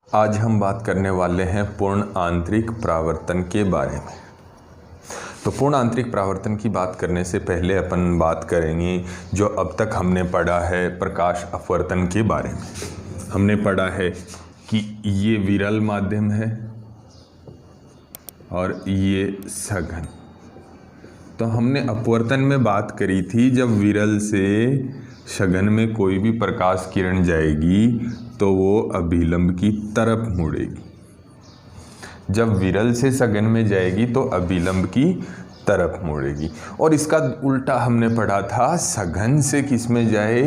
आज हम बात करने वाले हैं पूर्ण आंतरिक परावर्तन के बारे में। तो पूर्ण आंतरिक परावर्तन की बात करने से पहले अपन बात करेंगे जो अब तक हमने पढ़ा है प्रकाश अपवर्तन के बारे में। हमने पढ़ा है कि ये विरल माध्यम है और ये सघन। तो हमने अपवर्तन में बात करी थी जब विरल से सघन में कोई भी प्रकाश किरण जाएगी तो वो अभिलंब की तरफ मुड़ेगी। जब विरल से सघन में जाएगी तो अभिलंब की तरफ मुड़ेगी। और इसका उल्टा हमने पढ़ा था, सघन से किस में जाए,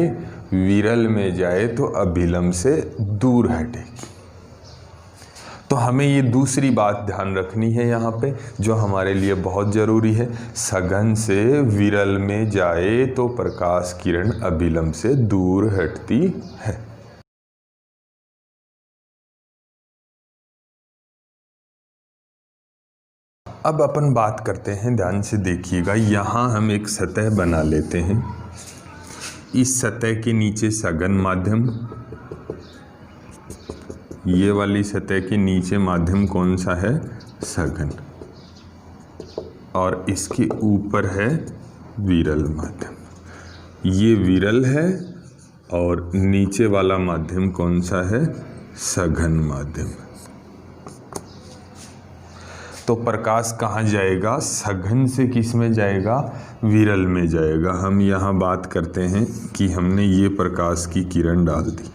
विरल में जाए तो अभिलंब से दूर हटेगी। तो हमें ये दूसरी बात ध्यान रखनी है यहाँ पे जो हमारे लिए बहुत ज़रूरी है। सघन से विरल में जाए तो प्रकाश किरण अभिलंब से दूर हटती है। अब अपन बात करते हैं, ध्यान से देखिएगा। यहाँ हम एक सतह बना लेते हैं। इस सतह के नीचे सघन माध्यम, ये वाली सतह के नीचे माध्यम कौन सा है, सघन, और इसके ऊपर है विरल माध्यम। ये विरल है और नीचे वाला माध्यम कौन सा है, सघन माध्यम। तो प्रकाश कहाँ जाएगा, सघन से किस में जाएगा, विरल में जाएगा। हम यहाँ बात करते हैं कि हमने ये प्रकाश की किरण डाल दी,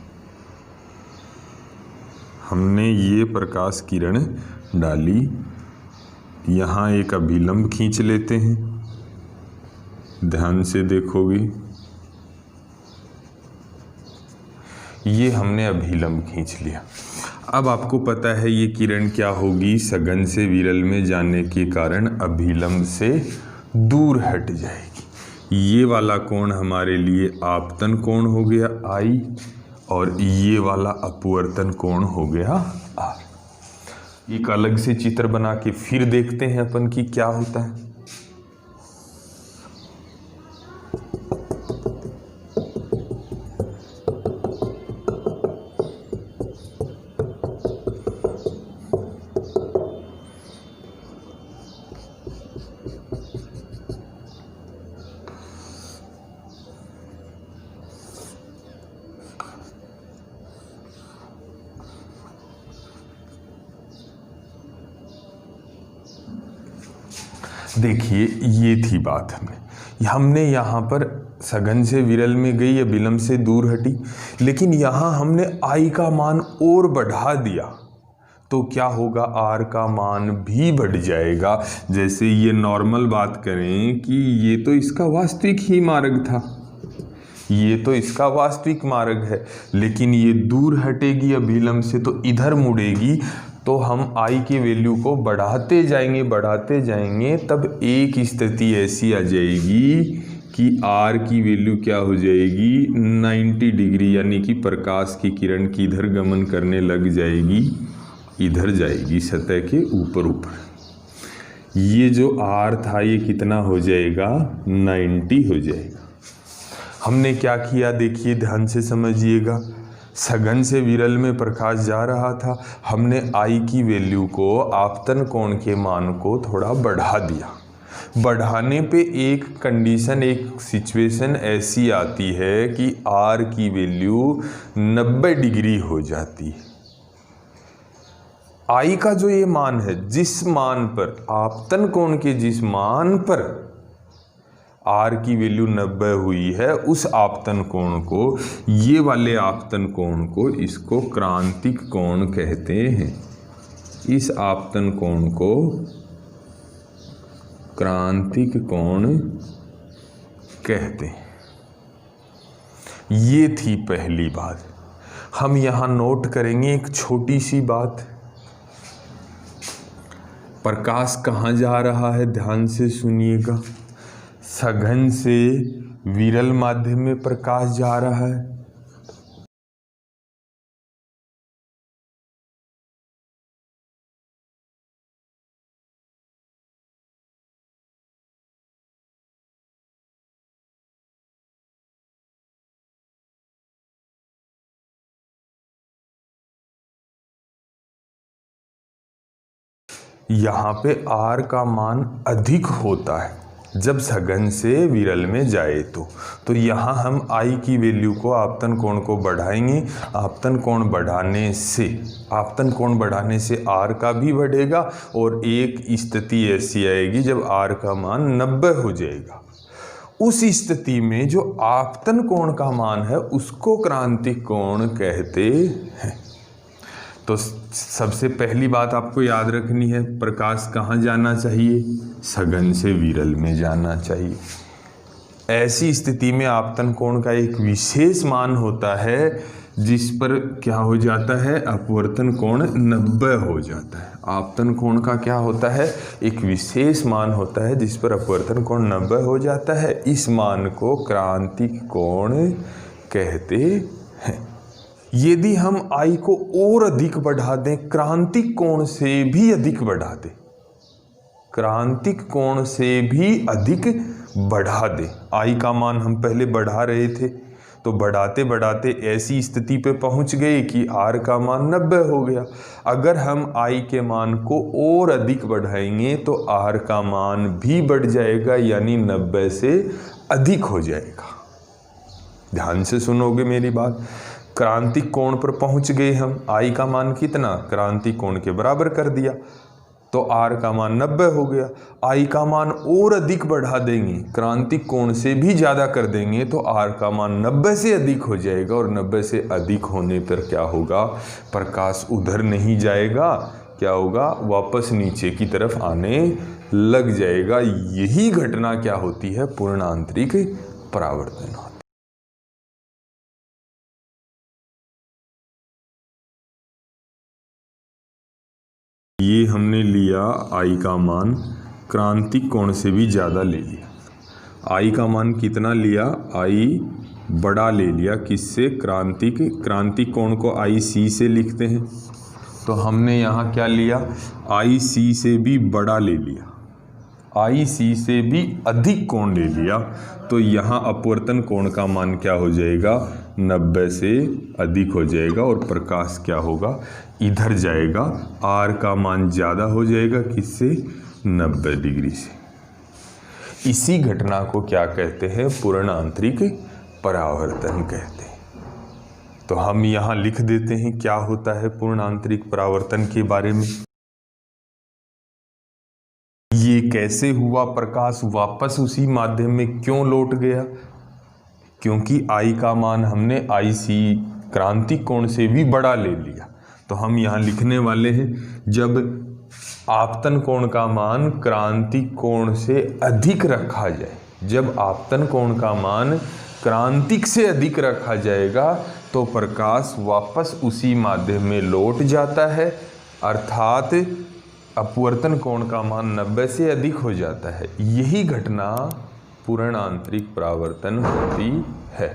हमने ये प्रकाश किरण डाली। यहाँ एक अभिलंब खींच लेते हैं, ध्यान से देखोगे ये हमने अभिलंब खींच लिया। अब आपको पता है ये किरण क्या होगी, सघन से विरल में जाने के कारण अभिलंब से दूर हट जाएगी। ये वाला कोण हमारे लिए आपतन कोण हो गया आई, और ये वाला अपवर्तन कोण हो गया आर। एक अलग से चित्र बना के फिर देखते हैं अपन कि क्या होता है। देखिए ये थी बात, हमने यहाँ पर सघन से विरल में गई, अभिलंब से दूर हटी, लेकिन यहाँ हमने आई का मान और बढ़ा दिया तो क्या होगा, आर का मान भी बढ़ जाएगा। जैसे ये नॉर्मल बात करें कि ये तो इसका वास्तविक ही मार्ग था, ये तो इसका वास्तविक मार्ग है, लेकिन ये दूर हटेगी अभिलंब से तो इधर मुड़ेगी। तो हम आई की वैल्यू को बढ़ाते जाएंगे, तब एक स्थिति ऐसी आ जाएगी कि आर की वैल्यू क्या हो जाएगी, 90 डिग्री, यानी कि प्रकाश की किरण किधर गमन करने लग जाएगी, इधर जाएगी, सतह के ऊपर ऊपर। ये जो आर था ये कितना हो जाएगा, 90 हो जाएगा। हमने क्या किया, देखिए ध्यान से समझिएगा। सघन से विरल में प्रकाश जा रहा था, हमने आई की वैल्यू को, आपतन कोण के मान को थोड़ा बढ़ा दिया। बढ़ाने पे एक कंडीशन, एक सिचुएशन ऐसी आती है कि आर की वैल्यू 90 डिग्री हो जाती है। आई का जो ये मान है, जिस मान पर, आपतन कोण के जिस मान पर आर की वैल्यू 90 हुई है, उस आपतन कोण को, ये वाले आपतन कोण को, इसको क्रांतिक कोण कहते हैं। इस आपतन कोण को क्रांतिक कोण कहते हैं। ये थी पहली बात। हम यहाँ नोट करेंगे एक छोटी सी बात, प्रकाश कहाँ जा रहा है, ध्यान से सुनिएगा। सघन से विरल माध्यम में प्रकाश जा रहा है, यहाँ पे r का मान अधिक होता है जब सघन से विरल में जाए तो यहाँ हम I की वैल्यू को आपतन कोण को बढ़ाएंगे। आपतन कोण बढ़ाने से R का भी बढ़ेगा और एक स्थिति ऐसी आएगी जब R का मान 90 हो जाएगा। उस स्थिति में जो आपतन कोण का मान है उसको क्रांतिक कोण कहते हैं। तो सबसे पहली बात आपको याद रखनी है, प्रकाश कहाँ जाना चाहिए? सघन से विरल में जाना चाहिए। ऐसी स्थिति में आपतन कोण का एक विशेष मान होता है जिस पर क्या हो जाता है? अपवर्तन कोण 90 हो जाता है। आपतन कोण का क्या होता है? एक विशेष मान होता है जिस पर अपवर्तन कोण 90 हो जाता है। इस मान को क्रांतिक कोण कहते हैं। यदि हम I को और अधिक बढ़ा दें, क्रांतिक कोण से भी अधिक बढ़ा दें, क्रांतिक कोण से भी अधिक बढ़ा दें, I का मान हम पहले बढ़ा रहे थे तो बढ़ाते बढ़ाते ऐसी स्थिति पे पहुंच गए कि R का मान 90 हो गया। अगर हम I के मान को और अधिक बढ़ाएंगे तो R का मान भी बढ़ जाएगा, यानी 90 से अधिक हो जाएगा। ध्यान से सुनोगे मेरी बात। क्रांतिक कोण पर पहुंच गए हम, I का मान कितना? क्रांतिक कोण के बराबर कर दिया तो R का मान 90 हो गया। I का मान और अधिक बढ़ा देंगे, क्रांतिक कोण से भी ज़्यादा कर देंगे तो R का मान 90 से अधिक हो जाएगा और 90 से अधिक होने पर क्या होगा? प्रकाश उधर नहीं जाएगा, क्या होगा? वापस नीचे की तरफ आने लग जाएगा। यही घटना क्या होती है? पूर्ण आंतरिक परावर्तन होता है। ये हमने लिया I का मान, क्रांतिक कोण से भी ज़्यादा ले लिया। I का मान कितना लिया? I बड़ा ले लिया। किससे? क्रांतिक कोण को IC से लिखते हैं तो हमने यहाँ क्या लिया? IC से भी बड़ा ले लिया, IC से भी अधिक कोण ले लिया तो यहाँ अपवर्तन कोण का मान क्या हो जाएगा? 90 से अधिक हो जाएगा और प्रकाश क्या होगा? इधर जाएगा। R का मान ज़्यादा हो जाएगा, किससे? 90 डिग्री से। इसी घटना को क्या कहते हैं? पूर्ण आंतरिक परावर्तन कहते हैं। तो हम यहाँ लिख देते हैं क्या होता है पूर्ण आंतरिक परावर्तन के बारे में। ये कैसे हुआ? प्रकाश वापस उसी माध्यम में क्यों लौट गया? क्योंकि I का मान हमने IC क्रांतिक कोण से भी बड़ा ले लिया। तो हम यहाँ लिखने वाले हैं, जब आपतन कोण का मान क्रांतिक कोण से अधिक रखा जाए, जब आपतन कोण का मान क्रांतिक से अधिक रखा जाएगा तो प्रकाश वापस उसी माध्यम में लौट जाता है, अर्थात अपवर्तन कोण का मान 90 से अधिक हो जाता है। यही घटना पूर्ण आंतरिक परावर्तन होती है।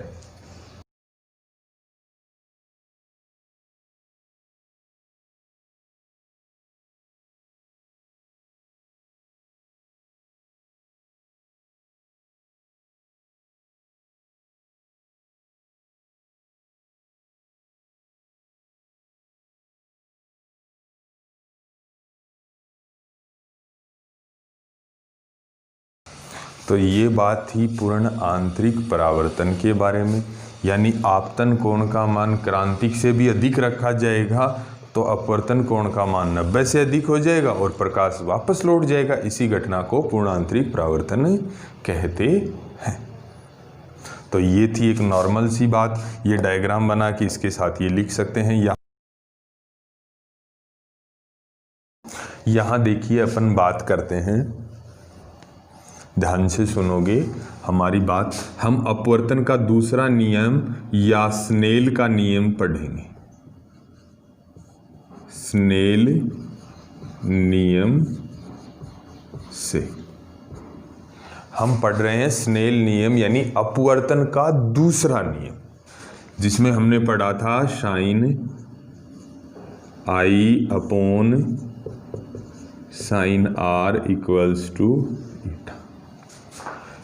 तो ये बात थी पूर्ण आंतरिक परावर्तन के बारे में, यानी आपतन कोण का मान क्रांतिक से भी अधिक रखा जाएगा तो अपवर्तन कोण का मान 90 से अधिक हो जाएगा और प्रकाश वापस लौट जाएगा। इसी घटना को पूर्ण आंतरिक परावर्तन कहते हैं। तो ये थी एक नॉर्मल सी बात। ये डायग्राम बना के इसके साथ ये लिख सकते हैं। यहाँ देखिए अपन बात करते हैं, ध्यान से सुनोगे हमारी बात। हम अपवर्तन का दूसरा नियम या स्नेल का नियम पढ़ेंगे। स्नेल नियम से हम पढ़ रहे हैं स्नेल नियम, यानी अपवर्तन का दूसरा नियम, जिसमें हमने पढ़ा था sine I upon sine R equals to eta.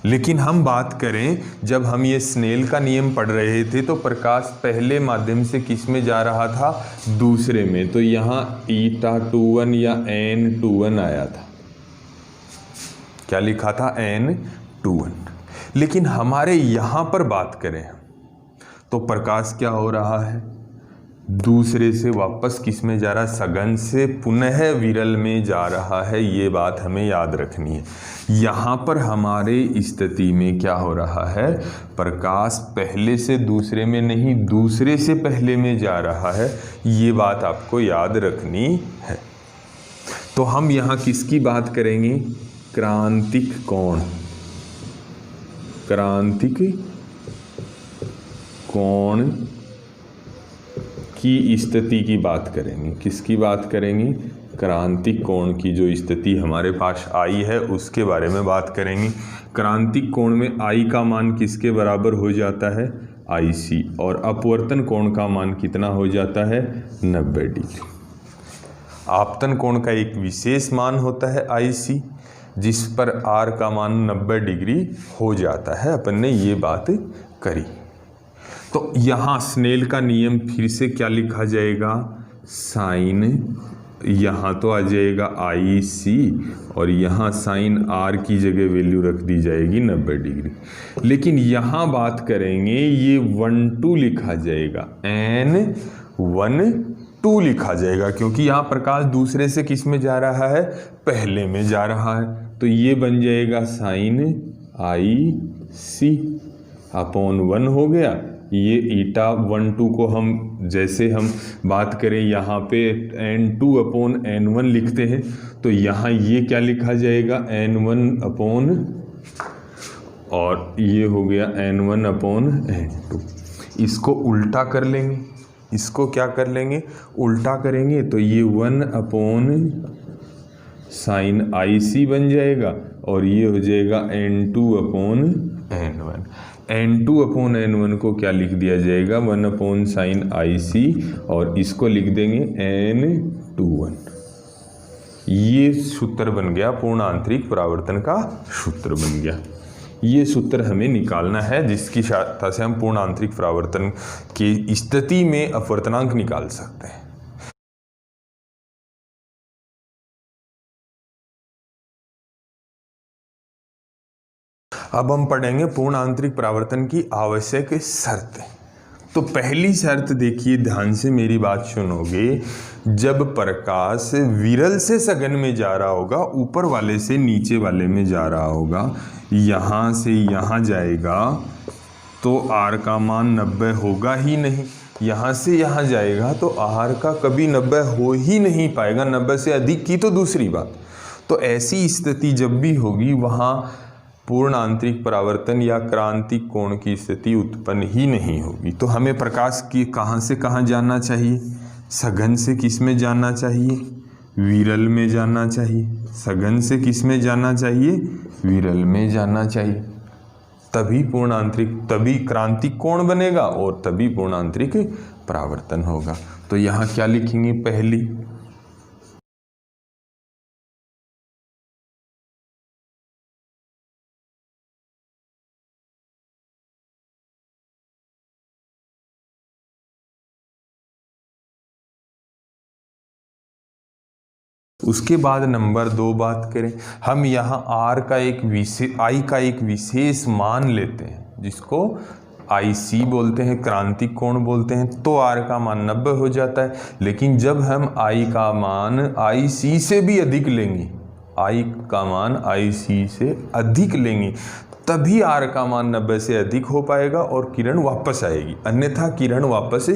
लेकिन हम बात करें, जब हम ये स्नेल का नियम पढ़ रहे थे तो प्रकाश पहले माध्यम से किस में जा रहा था, दूसरे में। तो यहाँ η21 या n21 आया था, क्या लिखा था, n21। लेकिन हमारे यहाँ पर बात करें तो प्रकाश क्या हो रहा है, दूसरे से वापस किस में जा रहा है, सघन से पुनः विरल में जा रहा है। ये बात हमें याद रखनी है। यहाँ पर हमारे स्थिति में क्या हो रहा है, प्रकाश पहले से दूसरे में नहीं, दूसरे से पहले में जा रहा है। ये बात आपको याद रखनी है। तो हम यहाँ किसकी बात करेंगे, क्रांतिक कोण, क्रांतिक कोण की स्थिति की बात करेंगे। किसकी बात करेंगे, क्रांतिक कोण की जो स्थिति हमारे पास आई है उसके बारे में बात करेंगे। क्रांतिक कोण में आई का मान किसके बराबर हो जाता है, IC, और अपवर्तन कोण का मान कितना हो जाता है, 90 डिग्री। आपतन कोण का एक विशेष मान होता है IC, जिस पर R का मान 90 डिग्री हो जाता है। अपन ने ये बात करी। तो यहाँ स्नेल का नियम फिर से क्या लिखा जाएगा, साइन, यहाँ तो आ जाएगा IC, और यहाँ साइन R की जगह वैल्यू रख दी जाएगी 90 डिग्री। लेकिन यहाँ बात करेंगे, ये 12 लिखा जाएगा, n12 लिखा जाएगा, क्योंकि यहाँ प्रकाश दूसरे से किस में जा रहा है, पहले में जा रहा है। तो ये बन जाएगा साइन IC अपॉन 1 हो गया। ये η12 को हम जैसे हम बात करें यहाँ पे n2 अपॉन n1 लिखते हैं, तो यहाँ ये क्या लिखा जाएगा, n1 अपॉन, और ये हो गया n1 अपॉन n2। इसको उल्टा कर लेंगे, इसको क्या कर लेंगे, उल्टा करेंगे, तो ये 1 अपॉन साइन IC बन जाएगा, और ये हो जाएगा n2 upon n1। n2 upon n1 को क्या लिख दिया जाएगा, 1 अपॉन साइन IC, और इसको लिख देंगे n21। ये सूत्र बन गया, पूर्ण आंतरिक परावर्तन का सूत्र बन गया। ये सूत्र हमें निकालना है, जिसकी सहायता से हम पूर्ण आंतरिक परावर्तन की स्थिति में अपवर्तनांक निकाल सकते हैं। अब हम पढ़ेंगे पूर्ण आंतरिक परावर्तन की आवश्यक शर्तें। तो पहली शर्त देखिए, ध्यान से मेरी बात सुनोगे, जब प्रकाश विरल से सघन में जा रहा होगा, ऊपर वाले से नीचे वाले में जा रहा होगा, यहाँ से यहाँ जाएगा तो R का मान 90 होगा ही नहीं। यहाँ से यहाँ जाएगा तो R का कभी 90 हो ही नहीं पाएगा, 90 से अधिक की तो दूसरी बात। तो ऐसी स्थिति जब भी होगी, वहाँ पूर्ण आंतरिक परावर्तन या क्रांतिक कोण की स्थिति उत्पन्न ही नहीं होगी। तो हमें प्रकाश की कहाँ से कहाँ जाना चाहिए, सघन से किस में जाना चाहिए, विरल में जाना चाहिए। सघन से किस में जाना चाहिए, विरल में जाना चाहिए। तभी पूर्ण आंतरिक, तभी क्रांतिक कोण बनेगा और तभी पूर्ण आंतरिक परावर्तन होगा। तो यहाँ क्या लिखेंगे, पहली, उसके बाद नंबर 2 बात करें, हम यहाँ I का एक विशेष मान लेते हैं, जिसको IC बोलते हैं, क्रांतिक कोण बोलते हैं। तो R का मान 90 हो जाता है। लेकिन जब हम I का मान IC से भी अधिक लेंगे, I का मान IC से अधिक लेंगे, तभी R का मान 90 से अधिक हो पाएगा और किरण वापस आएगी, अन्यथा किरण वापस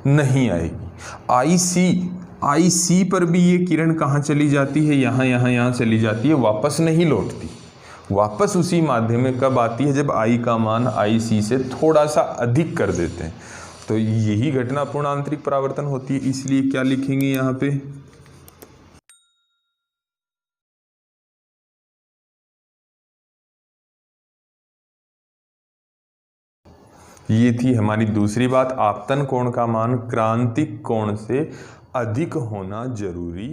नहीं आएगी। IC पर भी ये किरण कहाँ चली जाती है, यहाँ चली जाती है, वापस नहीं लौटती। वापस उसी माध्यम में कब आती है, जब I का मान IC से थोड़ा सा अधिक कर देते हैं। तो यही घटना पूर्ण आंतरिक परावर्तन होती है। इसलिए क्या लिखेंगे यहाँ पे, ये थी हमारी दूसरी बात, आपतन कोण का मान क्रांतिक कोण से अधिक होना जरूरी